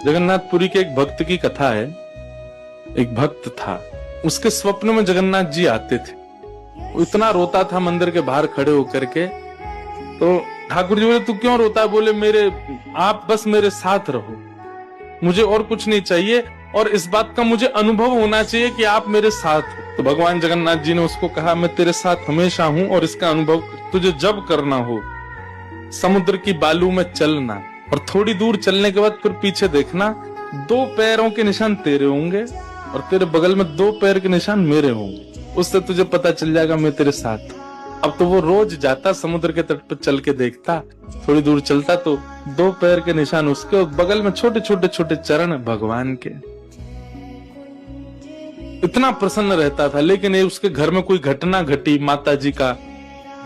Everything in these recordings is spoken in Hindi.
जगन्नाथपुरी के एक भक्त की कथा है। एक भक्त था, उसके स्वप्न में जगन्नाथ जी आते थे। वो इतना रोता था मंदिर के बाहर खड़े होकर के। तो ठाकुर जी बोले, तू क्यों रोता है? बोले, आप बस मेरे साथ रहो, मुझे और कुछ नहीं चाहिए, और इस बात का मुझे अनुभव होना चाहिए कि आप मेरे साथ हो। तो भगवान जगन्नाथ जी ने उसको कहा, मैं तेरे साथ हमेशा हूं, और इसका अनुभव तुझे जब करना हो समुद्र की बालू में चलना, और थोड़ी दूर चलने के बाद फिर पीछे देखना, 2 पैरों के निशान तेरे होंगे और तेरे बगल में 2 पैर के निशान मेरे होंगे। उससे तुझे पता चल जाएगा मैं तेरे साथ। अब तो वो रोज जाता, समुद्र के तट पर चल के देखता, थोड़ी दूर चलता तो 2 पैर के निशान उसके और बगल में छोटे छोटे छोटे चरण भगवान के। इतना प्रसन्न रहता था। लेकिन ये उसके घर में कोई घटना घटी, माता जी का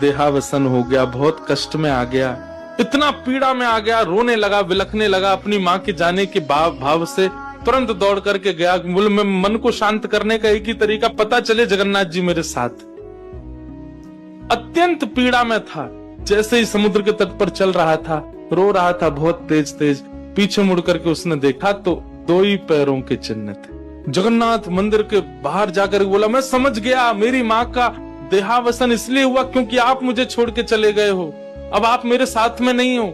देहावसन हो गया, बहुत कष्ट में आ गया, इतना पीड़ा में आ गया, रोने लगा, बिलखने लगा। अपनी माँ के जाने के भाव से तुरंत दौड़ करके गया। बोले, मैं मन को शांत करने का एक ही तरीका, पता चले जगन्नाथ जी मेरे साथ। अत्यंत पीड़ा में था। जैसे ही समुद्र के तट पर चल रहा था, रो रहा था बहुत तेज तेज। पीछे मुड़ करके उसने देखा तो 2 ही पैरों के चिन्ह थे। जगन्नाथ मंदिर के बाहर जाकर बोला, मैं समझ गया, मेरी माँ का देहावसन इसलिए हुआ क्योंकि आप मुझे छोड़ के चले गए हो। अब आप मेरे साथ में नहीं हो।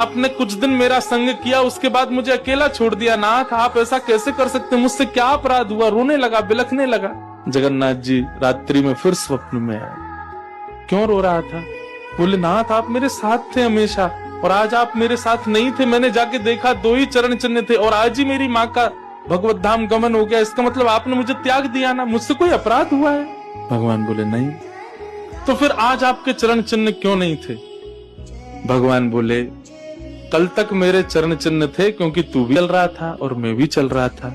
आपने कुछ दिन मेरा संग किया, उसके बाद मुझे अकेला छोड़ दिया। नाथ, आप ऐसा कैसे कर सकते? मुझसे क्या अपराध हुआ? रोने लगा, बिलखने लगा। जगन्नाथ जी रात्रि में फिर स्वप्न में आए। क्यों रो रहा था? बोले, नाथ, आप मेरे साथ थे हमेशा, और आज आप मेरे साथ नहीं थे। मैंने जाके देखा 2 ही चरण चिन्ह थे, और आज ही मेरी माँ का भगवत धाम गमन हो गया। इसका मतलब आपने मुझे त्याग दिया ना? मुझसे कोई अपराध हुआ है? भगवान बोले, नहीं। तो फिर आज आपके चरण चिन्ह क्यों नहीं थे? भगवान बोले, कल तक मेरे चरण चिन्ह थे क्योंकि तू भी चल रहा था और मैं भी चल रहा था,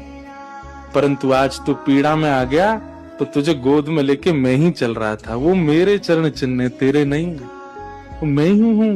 परंतु आज तू पीड़ा में आ गया तो तुझे गोद में लेके मैं ही चल रहा था। वो मेरे चरण चिन्ह, तेरे नहीं, वो मैं ही हूं।